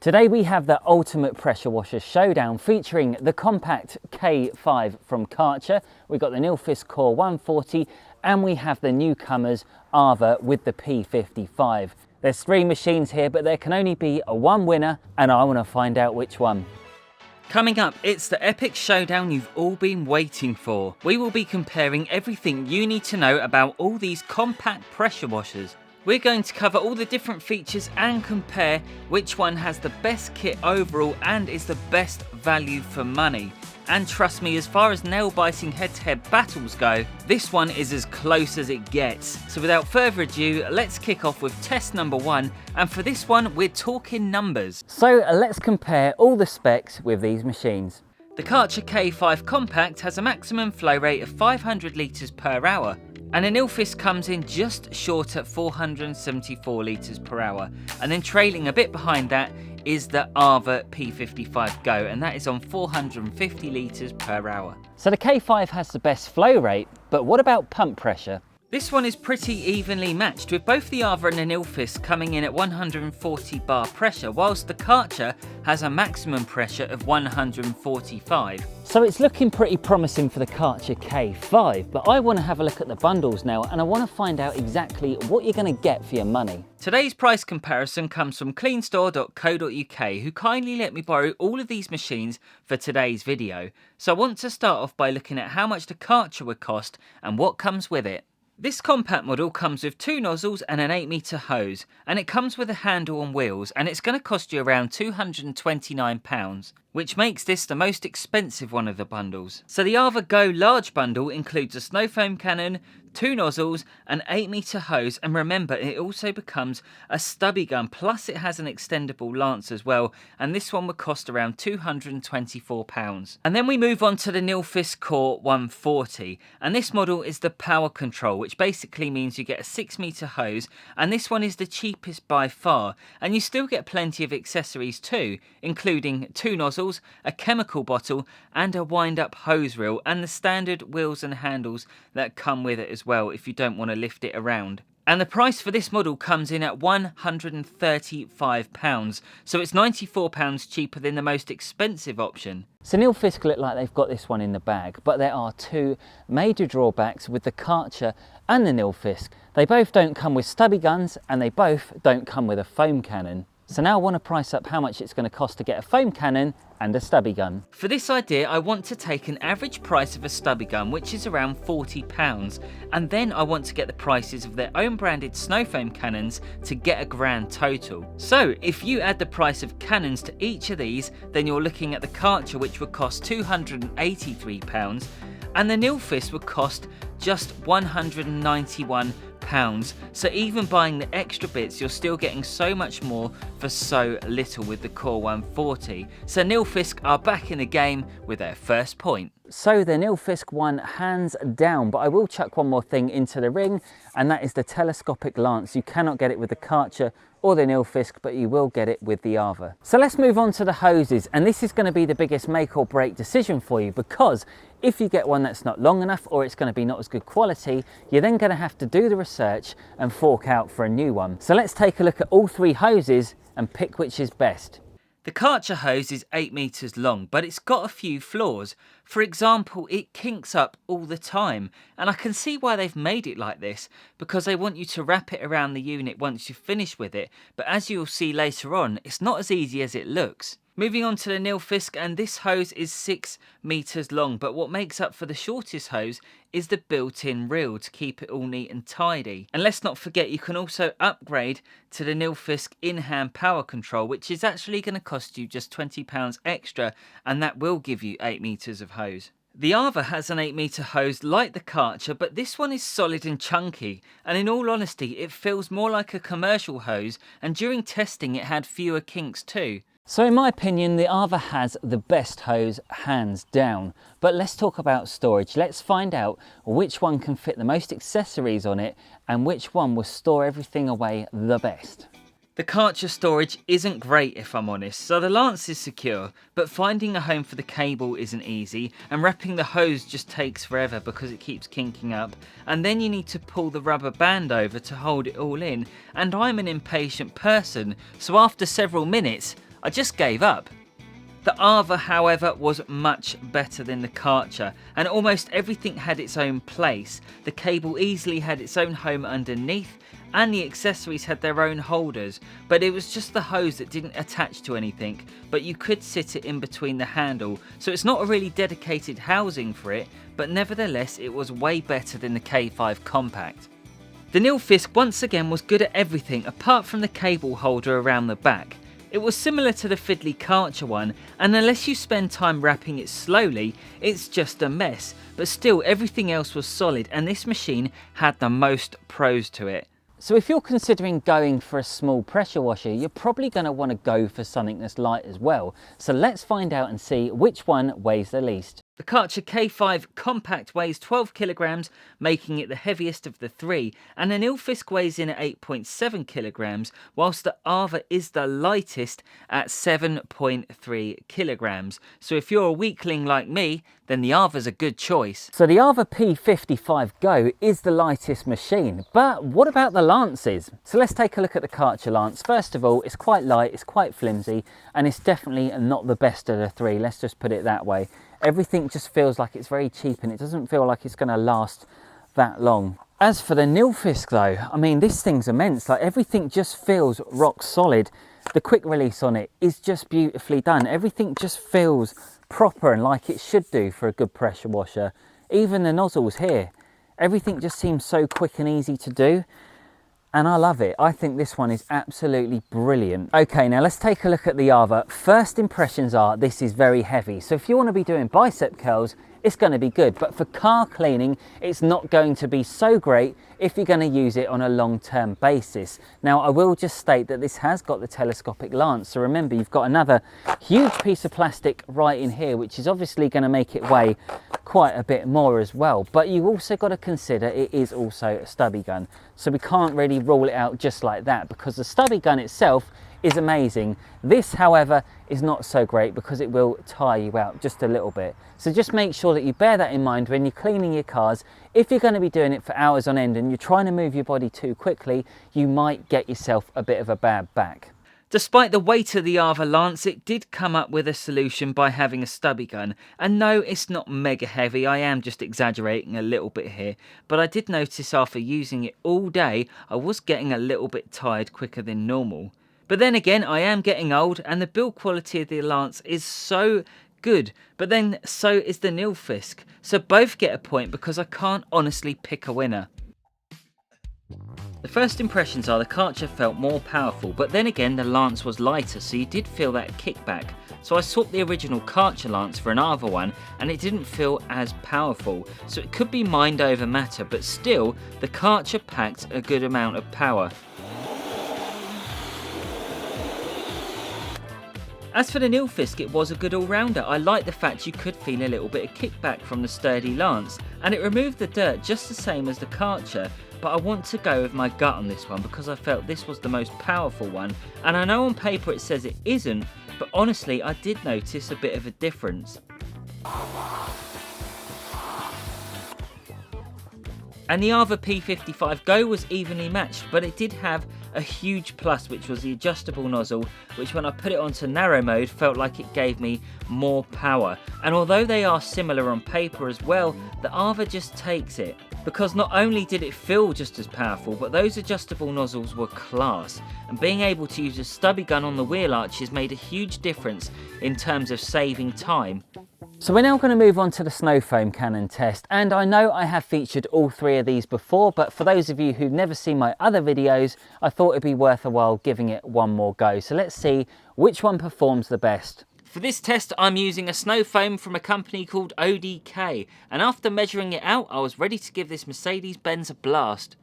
Today we have the ultimate pressure washer showdown featuring the compact K5 from Karcher. We've got the Nilfisk Core 140 and we have the newcomers Ava with the P55. There's three machines here, but there can only be one winner and I want to find out which one. Coming up, it's the epic showdown you've all been waiting for. We will be comparing everything you need to know about all these compact pressure washers. We're going to cover all the different features and compare which one has the best kit overall and is the best value for money. And trust me, as far as nail-biting head-to-head battles go, this one is as close as it gets. So without further ado, let's kick off with test number one. And for this one, we're talking numbers. So let's compare all the specs with these machines. The Karcher K5 Compact has a maximum flow rate of 500 litres per hour. And the Nilfisk comes in just short at 474 litres per hour. And then trailing a bit behind that is the Ava P55 Go, and that is on 450 litres per hour. So the K5 has the best flow rate, but what about pump pressure? This one is pretty evenly matched, with both the Ava and the Nilfisk coming in at 140 bar pressure, whilst the Karcher has a maximum pressure of 145. So it's looking pretty promising for the Karcher K5, but I want to have a look at the bundles now and I want to find out exactly what you're going to get for your money. Today's price comparison comes from cleanstore.co.uk, who kindly let me borrow all of these machines for today's video. So I want to start off by looking at how much the Karcher would cost and what comes with it. This compact model comes with two nozzles and an 8-metre hose, and it comes with a handle and wheels, and it's going to cost you around £229, which makes this the most expensive one of the bundles. So the Ava Go large bundle includes a snow foam cannon, two nozzles, an 8-metre hose, and remember, it also becomes a stubby gun, plus it has an extendable lance as well, and this one would cost around £224. And then we move on to the Nilfisk Core 140, and this model is the power control, which basically means you get a 6-metre hose, and this one is the cheapest by far, and you still get plenty of accessories too, including two nozzles, a chemical bottle, and a wind-up hose reel, and the standard wheels and handles that come with it as well if you don't want to lift it around. And the price for this model comes in at £135, so it's £94 cheaper than the most expensive option. So Nilfisk look like they've got this one in the bag, but there are two major drawbacks with the Karcher and the Nilfisk. They both don't come with stubby guns and they both don't come with a foam cannon. So now I want to price up how much it's going to cost to get a foam cannon and a stubby gun. For this idea, I want to take an average price of a stubby gun, which is around £40, and then I want to get the prices of their own branded snow foam cannons to get a grand total. So if you add the price of cannons to each of these, then you're looking at the Karcher, which would cost £283, and the Nilfisk would cost just £191. So even buying the extra bits, you're still getting so much more for so little with the Core 140. So Nilfisk are back in the game with their first point. So the Nilfisk won hands down, but I will chuck one more thing into the ring, and that is the telescopic lance. You cannot get it with the Karcher or the Nilfisk, but you will get it with the Ava. So let's move on to the hoses, and this is going to be the biggest make or break decision for you, because if you get one that's not long enough or it's going to be not as good quality, you're then going to have to do the research and fork out for a new one. So let's take a look at all three hoses and pick which is best. The Karcher hose is 8 metres long, but it's got a few flaws. For example, it kinks up all the time, and I can see why they've made it like this, because they want you to wrap it around the unit once you've finished with it, but as you'll see later on, it's not as easy as it looks. Moving on to the Nilfisk, and this hose is 6 metres long, but what makes up for the shortest hose is the built-in reel to keep it all neat and tidy. And let's not forget, you can also upgrade to the Nilfisk in-hand power control, which is actually going to cost you just £20 extra, and that will give you 8 metres of hose. The Ava has an 8-metre hose like the Karcher, but this one is solid and chunky, and in all honesty it feels more like a commercial hose, and during testing it had fewer kinks too. So in my opinion, the Ava has the best hose hands down. But let's talk about storage. Let's find out which one can fit the most accessories on it and which one will store everything away the best. The Karcher storage isn't great, if I'm honest, so the lance is secure, but finding a home for the cable isn't easy, and wrapping the hose just takes forever because it keeps kinking up, and then you need to pull the rubber band over to hold it all in, and I'm an impatient person, so after several minutes, I just gave up. The Ava, however, was much better than the Karcher, and almost everything had its own place. The cable easily had its own home underneath, and the accessories had their own holders, but it was just the hose that didn't attach to anything, but you could sit it in between the handle, so it's not a really dedicated housing for it, but nevertheless it was way better than the K5 Compact. The Nilfisk once again was good at everything apart from the cable holder around the back. It was similar to the fiddly Karcher one, and unless you spend time wrapping it slowly, it's just a mess, but still everything else was solid, and this machine had the most pros to it. So if you're considering going for a small pressure washer, you're probably going to want to go for something that's light as well. So let's find out and see which one weighs the least. The Karcher K5 Compact weighs 12 kilograms, making it the heaviest of the three, and the Nilfisk weighs in at 8.7 kilograms, whilst the Ava is the lightest at 7.3 kilograms. So if you're a weakling like me, then the Ava's a good choice. So the Ava P55 Go is the lightest machine, but what about the lances? So let's take a look at the Karcher lance. First of all, it's quite light, it's quite flimsy, and it's definitely not the best of the three, let's just put it that way. Everything just feels like it's very cheap, and it doesn't feel like it's going to last that long. As for the Nilfisk though, I mean, this thing's immense. Like, everything just feels rock solid. The quick release on it is just beautifully done. Everything just feels proper and like it should do for a good pressure washer. Even the nozzles here, everything just seems so quick and easy to do. And I love it. I think this one is absolutely brilliant. Okay, now let's take a look at the Ava. First impressions are this is very heavy. So if you want to be doing bicep curls, it's going to be good. But for car cleaning, it's not going to be so great if you're going to use it on a long-term basis. Now, I will just state that this has got the telescopic lance. So remember, you've got another huge piece of plastic right in here, which is obviously going to make it weigh quite a bit more as well. But you also got to consider it is also a stubby gun. So we can't really rule it out just like that, because the stubby gun itself is amazing. This, however, is not so great because it will tire you out just a little bit. So just make sure that you bear that in mind when you're cleaning your cars. If you're going to be doing it for hours on end and you're trying to move your body too quickly, you might get yourself a bit of a bad back. Despite the weight of the Ava lance, it did come up with a solution by having a stubby gun. And no, it's not mega heavy, I am just exaggerating a little bit here. But I did notice after using it all day, I was getting a little bit tired quicker than normal. But then again, I am getting old, and the build quality of the lance is so good. But then so is the Nilfisk. So both get a point because I can't honestly pick a winner. The first impressions are the Karcher felt more powerful, but then again the lance was lighter, so you did feel that kickback. So I swapped the original Karcher lance for an Ava one, and it didn't feel as powerful. So it could be mind over matter, but still the Karcher packed a good amount of power. As for the Nilfisk, it was a good all-rounder. I like the fact you could feel a little bit of kickback from the sturdy lance, and it removed the dirt just the same as the Karcher, but I want to go with my gut on this one because I felt this was the most powerful one, and I know on paper it says it isn't, but honestly I did notice a bit of a difference. And the Ava P55 Go was evenly matched, but it did have a huge plus, which was the adjustable nozzle, which when I put it onto narrow mode felt like it gave me more power. And although they are similar on paper as well, the Ava just takes it. Because not only did it feel just as powerful, but those adjustable nozzles were class. And being able to use a stubby gun on the wheel arches made a huge difference in terms of saving time. So we're now going to move on to the snow foam cannon test, and I know I have featured all three of these before, but for those of you who've never seen my other videos, I thought it'd be worth a while giving it one more go. So let's see which one performs the best. For this test, I'm using a snow foam from a company called ODK, and after measuring it out, I was ready to give this Mercedes-Benz a blast.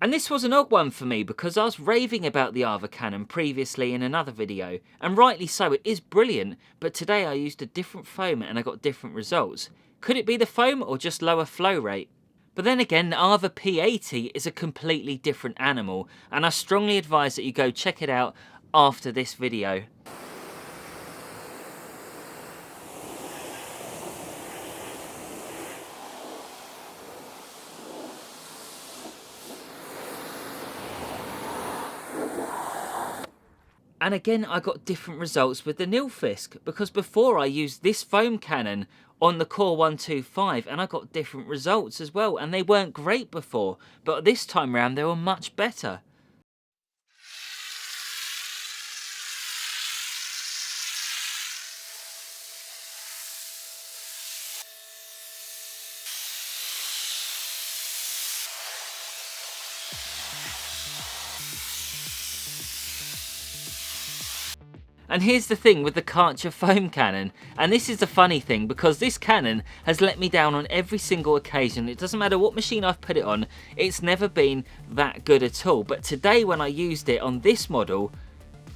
And this was an odd one for me because I was raving about the Ava cannon previously in another video, and rightly so, it is brilliant, but today I used a different foam and I got different results. Could it be the foam or just lower flow rate? But then again, the Ava P80 is a completely different animal, and I strongly advise that you go check it out after this video. And again, I got different results with the Nilfisk, because before I used this foam cannon on the Core 125 and I got different results as well, and they weren't great before, but this time round they were much better. And here's the thing with the Karcher foam cannon, and this is the funny thing, because this cannon has let me down on every single occasion. It doesn't matter what machine I've put it on, it's never been that good at all. But today when I used it on this model,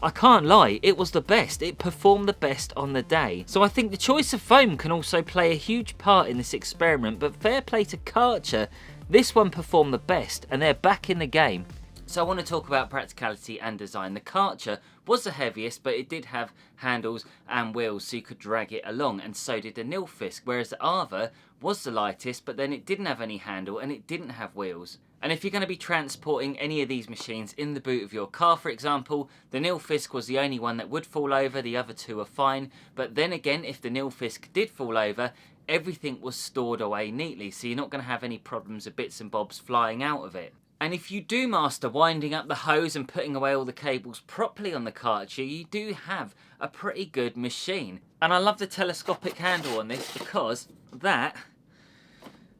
I can't lie, it was the best. It performed the best on the day. So I think the choice of foam can also play a huge part in this experiment, but fair play to Karcher, this one performed the best and they're back in the game. So I want to talk about practicality and design. The Karcher was the heaviest, but it did have handles and wheels so you could drag it along, and so did the Nilfisk, whereas the Ava was the lightest, but then it didn't have any handle and it didn't have wheels. And if you're going to be transporting any of these machines in the boot of your car, for example, the Nilfisk was the only one that would fall over, the other two are fine. But then again, if the Nilfisk did fall over, everything was stored away neatly, so you're not going to have any problems of bits and bobs flying out of it. And if you do master winding up the hose and putting away all the cables properly on the Karcher, you do have a pretty good machine. And I love the telescopic handle on this because that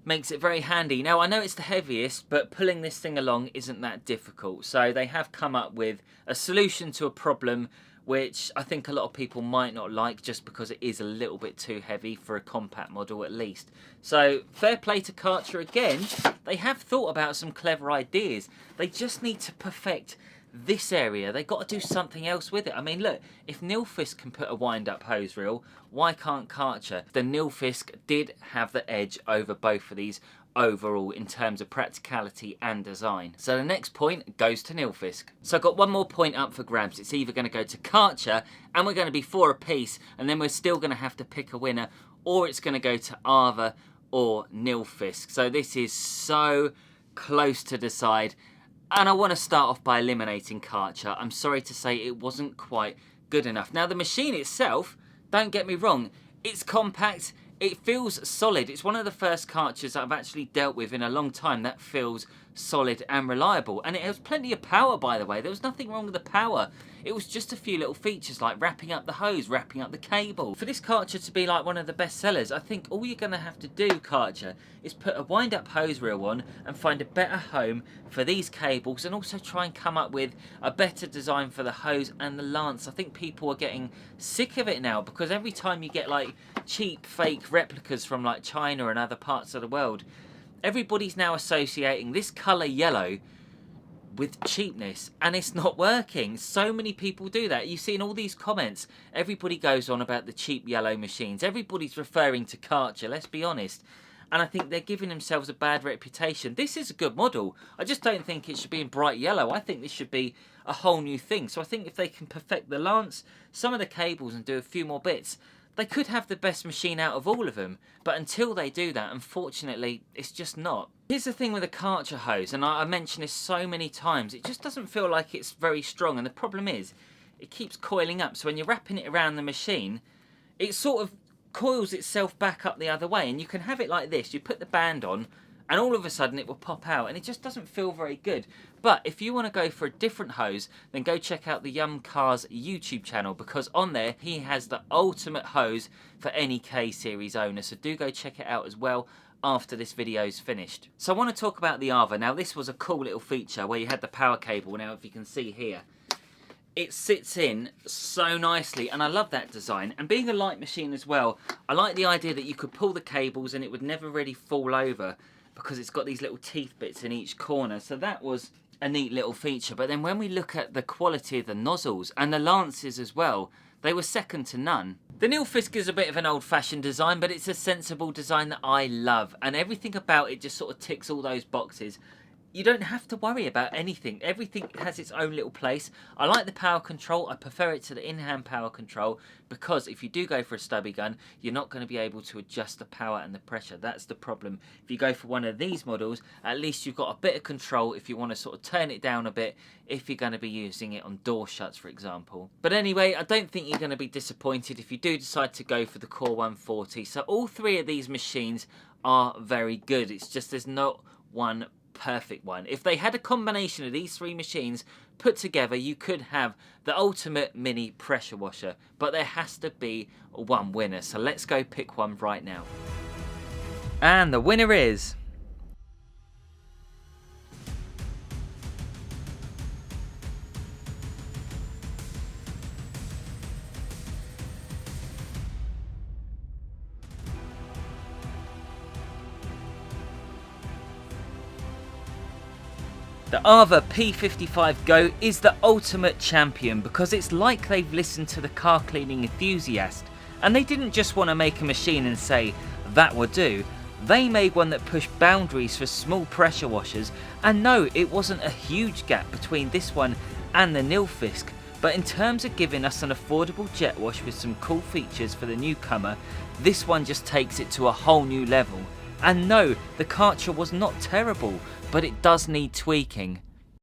makes it very handy. Now I know it's the heaviest, but pulling this thing along isn't that difficult. So they have come up with a solution to a problem which I think a lot of people might not like, just because it is a little bit too heavy for a compact model at least. So fair play to Karcher again. They have thought about some clever ideas. They just need to perfect this area. They got to do something else with it. I mean, look, if Nilfisk can put a wind-up hose reel, why can't Karcher? The Nilfisk did have the edge over both of these overall in terms of practicality and design. So the next point goes to Nilfisk. So I've got one more point up for grabs. It's either going to go to Karcher and we're going to be 4 apiece, and then we're still going to have to pick a winner, or it's going to go to Ava or Nilfisk. So this is so close to decide. And I want to start off by eliminating Karcher. I'm sorry to say it wasn't quite good enough. Now the machine itself, don't get me wrong, it's compact, it feels solid. It's one of the first Karchers I've actually dealt with in a long time that feels solid and reliable. And it has plenty of power, by the way. There was nothing wrong with the power. It was just a few little features like wrapping up the hose, wrapping up the cable. For this Karcher to be like one of the best sellers, I think all you're going to have to do, Karcher, is put a wind-up hose reel on and find a better home for these cables, and also try and come up with a better design for the hose and the lance. I think people are getting sick of it now, because every time you get like cheap fake replicas from like China and other parts of the world, everybody's now associating this colour yellow with cheapness, and it's not working. So many people do that. You see in all these comments, everybody goes on about the cheap yellow machines. Everybody's referring to Karcher, let's be honest. And I think they're giving themselves a bad reputation. This is a good model. I just don't think it should be in bright yellow. I think this should be a whole new thing. So I think if they can perfect the lance, some of the cables, and do a few more bits, they could have the best machine out of all of them. But until they do that, unfortunately, it's just not. Here's the thing with a Karcher hose, and I mention this so many times, it just doesn't feel like it's very strong. And the problem is, it keeps coiling up. So when you're wrapping it around the machine, it sort of coils itself back up the other way. And you can have it like this. You put the band on, and all of a sudden it will pop out, and it just doesn't feel very good. But if you want to go for a different hose, then go check out the Yum Cars YouTube channel, because on there he has the ultimate hose for any K-series owner. So do go check it out as well after this video's finished. So I want to talk about the Ava. Now this was a cool little feature where you had the power cable. Now if you can see here, it sits in so nicely, and I love that design. And being a light machine as well, I like the idea that you could pull the cables and it would never really fall over, because it's got these little teeth bits in each corner. So that was a neat little feature. But then when we look at the quality of the nozzles and the lances as well, they were second to none. The Nilfisk is a bit of an old-fashioned design, but it's a sensible design that I love, and everything about it just sort of ticks all those boxes. you don't have to worry about anything. Everything has its own little place. I like the power control. I prefer it to the in-hand power control, because if you do go for a stubby gun, you're not going to be able to adjust the power and the pressure. That's the problem. If you go for one of these models, at least you've got a bit of control if you want to sort of turn it down a bit, if you're going to be using it on door shuts, for example. But anyway, I don't think you're going to be disappointed if you do decide to go for the Core 140. So all three of these machines are very good. It's just there's not one perfect one. If they had a combination of these three machines put together, you could have the ultimate mini pressure washer, but there has to be one winner. So let's go pick one right now. And the winner is the Ava P55 Go. Is the ultimate champion because it's like they've listened to the car cleaning enthusiast, and they didn't just want to make a machine and say that will do. They made one that pushed boundaries for small pressure washers, and no, it wasn't a huge gap between this one and the Nilfisk, but in terms of giving us an affordable jet wash with some cool features for the newcomer, this one just takes it to a whole new level. And no, the Karcher was not terrible, but it does need tweaking.